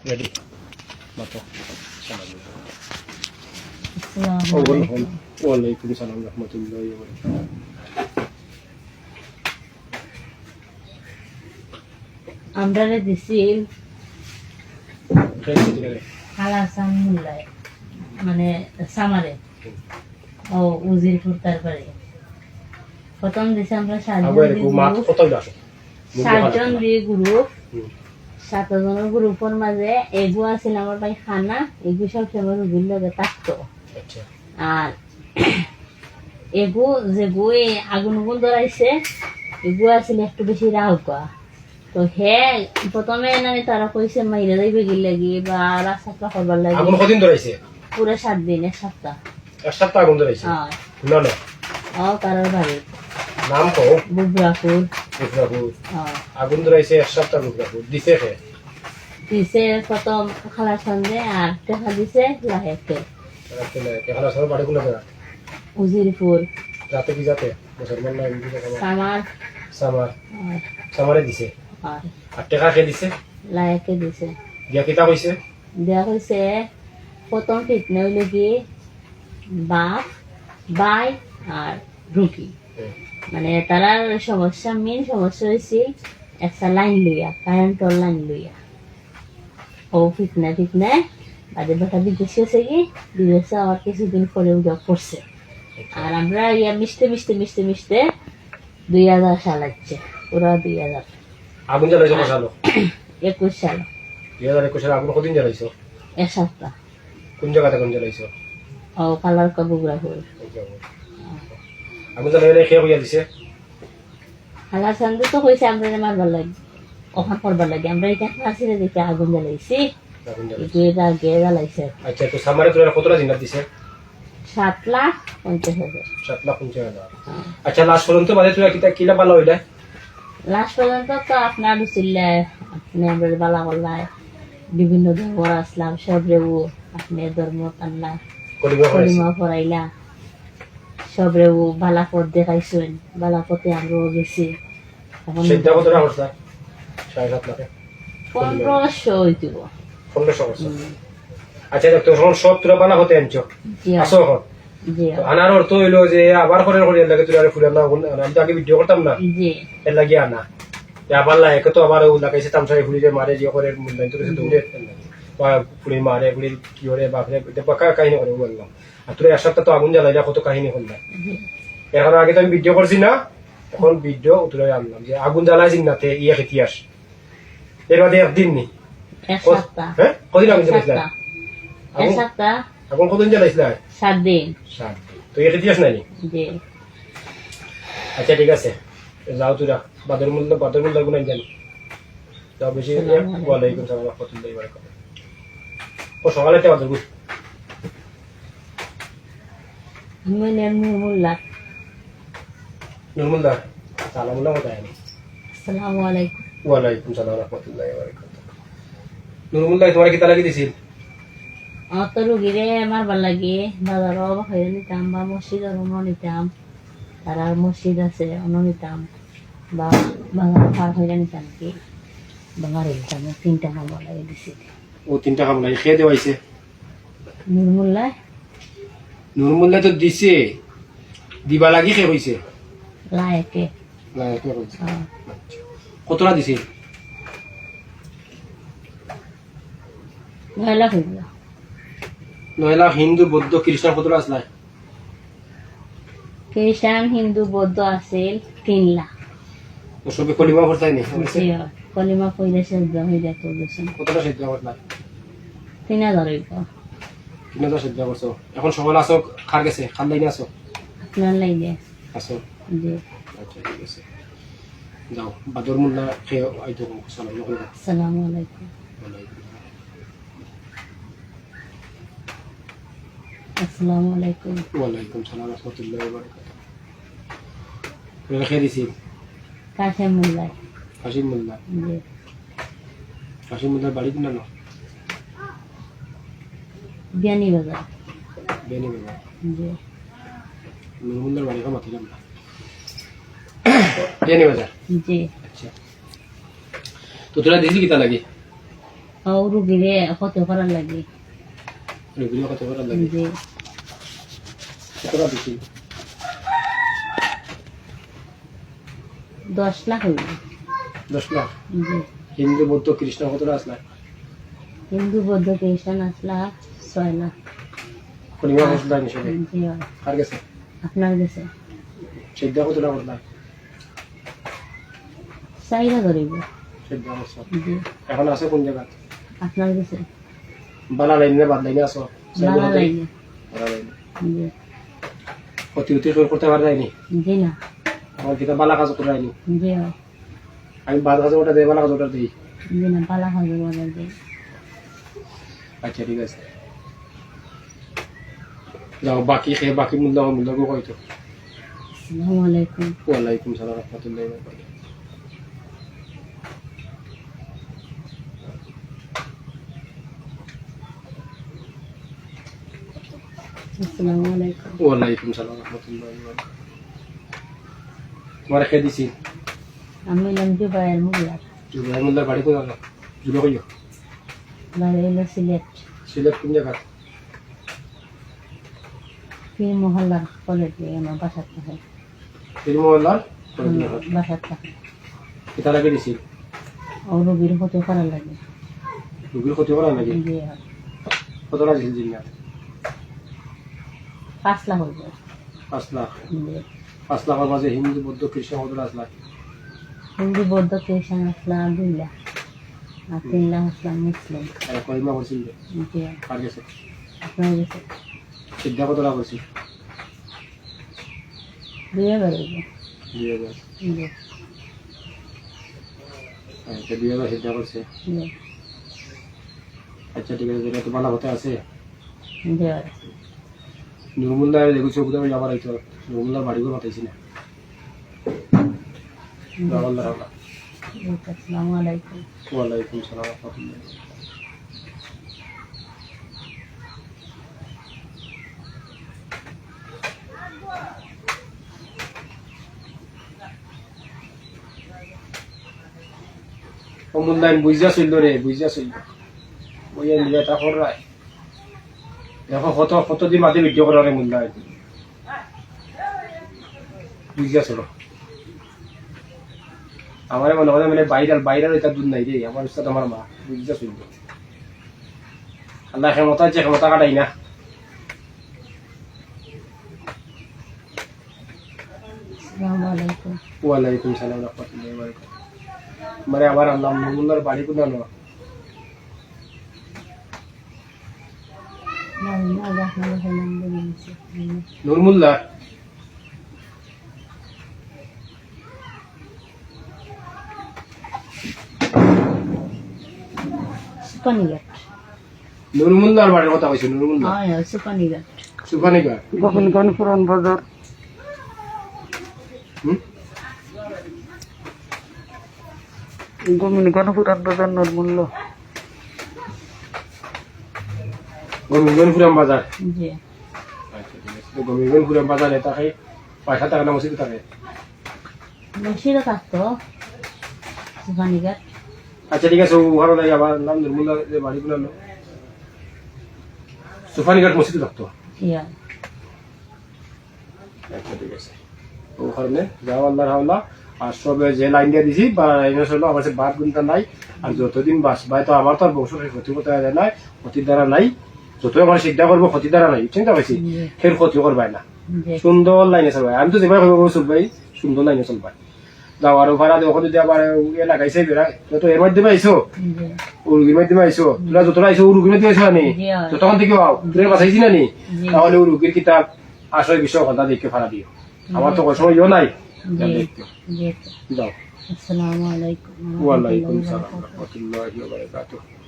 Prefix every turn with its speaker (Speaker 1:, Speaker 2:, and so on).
Speaker 1: Ready? Mato.
Speaker 2: Assalamualaikum.
Speaker 1: Waalaikumsalam warahmatullahi wabarakatuh.
Speaker 2: আমরা দিছি
Speaker 1: Ready today.
Speaker 2: হালাসান মুল্লায় মানে সামারে ও উজিরপুর তারপরে প্রথম দিছি আমরা
Speaker 1: Agora com o mato total dacho.
Speaker 2: সাতজন দিয়ে গ্রুপ 7 জনের গ্রুপের মাঝে এগু আছিল আমার ভাই খানা এগু সব সময় রুগীর লগে থাকতো
Speaker 1: আচ্ছা
Speaker 2: আর এগু যে বই আগুন আগুন ধরাইছে এগু আছিল একটু বেশি রাউকা তো হে প্রথমে নানি তারা কইছে মাইরা যাইবে গিল লাগি বা রাস্তা করবার লাগি
Speaker 1: আগুন কদিন ধরাইছে
Speaker 2: পুরো 7 দিন এক সপ্তাহ
Speaker 1: এক সপ্তাহ আগুন ধরাইছে
Speaker 2: হ্যাঁ
Speaker 1: না না
Speaker 2: ও কারোর বাড়ি
Speaker 1: নাম কো
Speaker 2: বুবরাপুর
Speaker 1: বুবরাপুর
Speaker 2: হ্যাঁ
Speaker 1: আগুন ধরাইছে এক সপ্তাহ বুবরাপুর দিছে কে
Speaker 2: দিছে প্রথম খালা সন্ধে আর টাকা দিছে লাহেকে
Speaker 1: এখানে সব বাড়ি গুলো দেয়
Speaker 2: উজিরপুর
Speaker 1: রাতে কি যাতে মুসলমান না হিন্দু
Speaker 2: সামার
Speaker 1: সামার সামারে দিছে
Speaker 2: আর
Speaker 1: আর টাকা কে দিছে
Speaker 2: লাহেকে দিছে
Speaker 1: দিয়া কিতা কইছে
Speaker 2: দেয়া হয়েছে প্রথম ফিটনে হইল কি বাপ বাই আর রুকি মানে তারা সমস্যা মেন সমস্যা হয়েছিল একটা লাইন লইয়া কারেন্টর লাইন লইয়া ও ফিটনে বাদে বেটা বিদেশে হয়েছে কি বিদেশে আবার কিছুদিন পরে উদ্যোগ করছে আর আমরা ইয়া মিশতে 2000 সাল আছে পুরা 2000
Speaker 1: আগুন জ্বালাইছো কষালো
Speaker 2: 21 সাল
Speaker 1: 2021 সালে আগুন কদিন জ্বালাইছো
Speaker 2: এক সপ্তাহ
Speaker 1: কোন জায়গাতে আগুন জ্বালাইছো
Speaker 2: ও কালার কাবুগরা হল
Speaker 1: আগুন জ্বালাইলে খেয়ে হইয়া দিছে
Speaker 2: হালার সন্ধে তো হয়েছে আমরা মারবার লাগে ওখান করবার লাগে আমরা এখানে আসলে দেখে আগুন জ্বালাইছি
Speaker 1: আগুন জ্বালাইছে
Speaker 2: গে জ্বালাইছে
Speaker 1: আচ্ছা তো সামারে তোরা কতটা জিনাত দিছে
Speaker 2: 7,50,000
Speaker 1: 7,50,000 আচ্ছা লাস্ট পর্যন্ত বাদে তোরা কিতা কিলা ভালো হইলা
Speaker 2: লাস্ট পর্যন্ত তো আপনার উচিল্লে আপনি আমরা বালা করলাই বিভিন্ন ধর্ম আসলাম সব রেবু আপনি ধর্ম আনলা কলিমা পড়াইলা সব রেবু বালা পথ দেখাইছেন বালা পথে আমরাও গেছি এখন
Speaker 1: সেটা কতটা হচ্ছে 7.5 লাখ
Speaker 2: 1500 হইতিব
Speaker 1: 1500 বছর আচ্ছা দেখ তো সব তোরা বানা হতে আনছো
Speaker 2: জি
Speaker 1: আসো এখন
Speaker 2: জি
Speaker 1: তো আনার অর্থ হইলো যে আবার করে করে লাগে তোরা ফুলাম না আমি তো আগে ভিডিও করতাম না
Speaker 2: জি
Speaker 1: এর লাগি আনা আবার লাগে তো আবার লাগাইছে তামসাই ফুলি যে মারে যে করে মূল্যায়ন তো দৌড়ে বা ফুলি মারে ফুলি কি করে বাপরে এটা পাকা কাহিনী করে বললাম আর তোরা এক সপ্তাহ তো আগুন জ্বালাইলা কত কাহিনী করলাম এখন আগে তো আমি ভিডিও করছি না এখন ভিডিও তোরা আনলাম যে আগুন জ্বালাইছি না ইয়ে ইতিহাস এর বাদে একদিন নি
Speaker 2: এক সপ্তাহ
Speaker 1: হ্যাঁ কদিন আগুন জ্বালাইছিল
Speaker 2: এক সপ্তাহ
Speaker 1: আগুন কদিন জ্বালাইছিল
Speaker 2: 7 দিন
Speaker 1: 7 তো এর ইতিহাস নাই
Speaker 2: জি
Speaker 1: আচ্ছা ঠিক আছে যাও তোরা বাদর মূল্য গুণাই জানি যাও বেশি ওয়ালাইকুম সালাম রহমতুল্লাহি ওয়া বারাকাতুহু ও সকালে তে বাদর গুণ
Speaker 2: মনের মুল্লা
Speaker 1: নুরমুল্লাহ সালামুল্লাহ ওয়া তাআলা
Speaker 2: আসসালামু আলাইকুম
Speaker 1: ওয়ালাইকুম সালাম রহমতুল্লাহি ওয়া বারাকাতুহু নুরমুল্লাহ তোমার কি তালা কি দিছিল
Speaker 2: অত রুগীরে মারবার লাগে বাজারও হয়ে নিতাম বা মসজিদের অন্য নিতাম তারা মসজিদ আছে অন্য নিতাম বা বাজার পার হয়ে নিতাম কি বাঙালি নিতাম 3টা মামলা লাগে দিছি
Speaker 1: ও 3টা কাম নাই খেয়ে দেওয়াইছে
Speaker 2: নুরমুল্লাহ
Speaker 1: নুরমুল্লাহ তো দিছে দিবা লাগি খেয়ে হইছে
Speaker 2: লায়কে
Speaker 1: লাইকে হইছে কতটা দিছে
Speaker 2: নয়লা হইল
Speaker 1: 9 লাখ হিন্দু বৌদ্ধ খ্রিস্টান কতটা আসলা
Speaker 2: খ্রিস্টান হিন্দু বৌদ্ধ আছে 3 লাখ
Speaker 1: তো সবে কলিমা পড়তাই নি
Speaker 2: কলিমা পইলে সেদ্ধ হয়ে যায় তো
Speaker 1: কতটা সিদ্ধ করলা
Speaker 2: 3,000 হইব
Speaker 1: কিনা সিদ্ধ করছো এখন সকাল আসো খার গেছে খার লাইনে আসো
Speaker 2: আপনার লাইনে
Speaker 1: আসো
Speaker 2: জি
Speaker 1: আচ্ছা ঠিক আছে যাও বাদর মুল্লা খেয়ে আইতো সালাম আলাইকুম
Speaker 2: আসসালামু আলাইকুম আসসালামু আলাইকুম
Speaker 1: ওয়ালাইকুম সালাম রহমতুল্লাহি ওয়া বারাকাতুহু তোরা খেয়ে দিছি
Speaker 2: কাশেম মোল্লা
Speaker 1: কাশিম মুল্লা
Speaker 2: জি
Speaker 1: কাশিম মুল্লার বাড়ি কিনা না
Speaker 2: বিয়ানি বাজার
Speaker 1: বেনি বাবা
Speaker 2: জি
Speaker 1: নুরমুল্লার বাড়ি কা মাতিলাম না বেনি বাজার
Speaker 2: জি
Speaker 1: আচ্ছা তো তোরা দিছি কিতা লাগে
Speaker 2: ও রুগীরে ক্ষতি করার লাগে
Speaker 1: রুগীর কত করে লাগে
Speaker 2: যে
Speaker 1: কতটা দিছি
Speaker 2: 10 লাখ হইল
Speaker 1: 10 লাখ
Speaker 2: যে
Speaker 1: হিন্দু বৌদ্ধ খ্রিস্টান কতটা আসলা
Speaker 2: হিন্দু বৌদ্ধ খ্রিস্টান আসলা 6 লাখ
Speaker 1: পরিমাণ আসলা নিশ্চয়
Speaker 2: জি হয়।
Speaker 1: আর গেছে
Speaker 2: আপনার গেছে
Speaker 1: সিদ্ধা কতটা করলা
Speaker 2: 4 লাখ ধরিব
Speaker 1: সিদ্ধা করছো
Speaker 2: জি
Speaker 1: এখন আছে কোন জায়গা
Speaker 2: আপনার গেছে
Speaker 1: বালা লাইনে বাদ লাইনে আসো
Speaker 2: ভালো লাগে
Speaker 1: বালা লাইনে
Speaker 2: জি
Speaker 1: অতি অতি করতে পারা যায়নি
Speaker 2: জি না
Speaker 1: আমার কিতা বালা কাজ করে যায়নি
Speaker 2: জি হয়।
Speaker 1: আমি বাদ কাজ ওটা দেই বালা কাজ ওটা দেই
Speaker 2: জি না ভালো হবে বলে যে
Speaker 1: আচ্ছা ঠিক আছে যাও বাকি খেয়ে বাকি মূল্য মূল্যকে কইতো
Speaker 2: আসসালামু আলাইকুম
Speaker 1: ওয়ালাইকুম সালাম রহমতুল্লাহি ওয়া বারাকাতুহু
Speaker 2: আসসালামু আলাইকুম
Speaker 1: ওয়ালাইকুম সালাম রহমতুল্লাহি ওয়া বারাকাতুহু তোমার খেয়ে দিছি
Speaker 2: আমি নাম জুবাইর মুগলার
Speaker 1: জুলাই মূল্যের বাড়ি কোন জায়গা জুলাই কইও
Speaker 2: বাড়ি হলো সিলেট
Speaker 1: সিলেট কোন জায়গা
Speaker 2: পীর মহল্লার কলেজে আমার বাসার থাকে
Speaker 1: তিরুমল্লার
Speaker 2: বাসার থাকে
Speaker 1: কিতা লাগে দিছি
Speaker 2: ও রোগীর ক্ষতি করার লাগে
Speaker 1: রুগীর ক্ষতি করা নাকি
Speaker 2: জি হয়।
Speaker 1: কতটা দিছিল জিনিয়া
Speaker 2: 5 লাখ হইব
Speaker 1: 5 লাখ
Speaker 2: জি
Speaker 1: 5 লাখের মাঝে হিন্দু বৌদ্ধ খ্রিস্টান কতটা আসলা
Speaker 2: হিন্দু বৌদ্ধ খ্রিস্টান আসলাম 2 লাখ আর 3 লাখ আসলাম মুসলিম
Speaker 1: আর কইমা করছিল
Speaker 2: জি হয়।
Speaker 1: আর গেছে
Speaker 2: আপনার গেছে
Speaker 1: সিদ্ধা কতটা করছি
Speaker 2: 2000 হইব
Speaker 1: 2000
Speaker 2: জি
Speaker 1: আচ্ছা 2000 সিদ্ধা করছে
Speaker 2: জি
Speaker 1: আচ্ছা ঠিক আছে যেটা তো ভালো হতে আছে
Speaker 2: জি হয়।
Speaker 1: নুরমুল্লাহ দেখো চোখ দেবে আবার আইতো নুরমুল্লাহ বাড়ি করে মাতাইছি না আল্লাহ আল্লাহ
Speaker 2: আসসালামু আলাইকুম
Speaker 1: ওয়ালাইকুম সালাম রহমতুল্লাহ অমূল্যায়ন বুঝিয়া চলল রে বুঝিয়া চলল বইয়া নিয়ে তা করাই দেখো কত কতদিন মাঝে ভিডিও করা রে মূল্যায়ন বুঝিয়া চলো আমার মনে হয় মানে বাইরের এটা দুধ নাই রে আমার উস্তাদ আমার মা বুঝিয়া চলল আল্লাহ ক্ষমতা আছে ক্ষমতা কাটাই না
Speaker 2: আসসালামু আলাইকুম
Speaker 1: ওয়ালাইকুম সালাম রহমতুল্লাহি ওয়া বারাকাতুহু মানে আমার আল্লাহ নুরুল্লাহর বাড়ি কোন না
Speaker 2: না না আপনার নাম বলেছি
Speaker 1: নুরমুল্লাহ
Speaker 2: সুপানিঘাট
Speaker 1: নুরমুল্লাহর বাড়ির কথা কইছো নুরমুল্লাহ
Speaker 2: হ্যাঁ সুপানিঘাট
Speaker 1: সুফানিকা
Speaker 3: গোবিন্দগঞ্জ পুরান বাজার গোবিন্দগঞ্জ পুরান বাজার নরমূল্য
Speaker 1: গোবিন্দপুরাম বাজার
Speaker 2: জি
Speaker 1: আচ্ছা ঠিক আছে তো গোবিন্দপুরাম বাজারে তাকে পয়সা টাকা না মসজিদ থাকে
Speaker 2: মসজিদও থাকতো সুপানিঘাট
Speaker 1: আচ্ছা ঠিক আছে ওখানে নাই আমার নাম নুরমুল্লাহ বাড়ি কোন না সুফানিঘাট মসজিদ থাকতো
Speaker 2: ইয়া
Speaker 1: আচ্ছা ঠিক আছে ওখানে যাও আল্লাহ হাওলা আর সবে যে লাইন দিয়ে দিছি বা লাইনে চলো আমার কাছে বাদ গুনটা নাই আর যতদিন বাঁচবাই তো আমার তো আর বংশ ক্ষতি করতে যায় নাই ক্ষতির দ্বারা নাই যতই আমার চিন্তা করবো ক্ষতির দ্বারা নাই চিন্তা পাইছি ফের ক্ষতি করবাই না
Speaker 2: জি
Speaker 1: সুন্দর লাইনে চলবাই আমি তো যেভাবে করবো চলবাই সুন্দর লাইনে চলবাই যাও আর ভাড়া দিয়ে ওখানে যদি আবার এ লাগাইছে বেড়া তো এর মাধ্যমে আইসো
Speaker 2: জি
Speaker 1: উরুগির মাধ্যমে আইসো তোরা যতটা আইসো উরুগির মাধ্যমে আইসো নি
Speaker 2: জি হয়।
Speaker 1: যতক্ষণ থেকে তোর বাঁচাইছি না নি
Speaker 2: জি।
Speaker 1: তাহলে উরুগির কিতাব আসলে বিষয় কথা দেখে ভাড়া দিও আমার তো কোনো সময় ইয়ে নাই যা
Speaker 2: জি
Speaker 1: দেখতে
Speaker 2: জি
Speaker 1: যাও
Speaker 2: আসসালামু আলাইকুম
Speaker 1: ওয়ালাইকুম সালাম রহমতুল্লাহি ওয়া বারাকাতুহু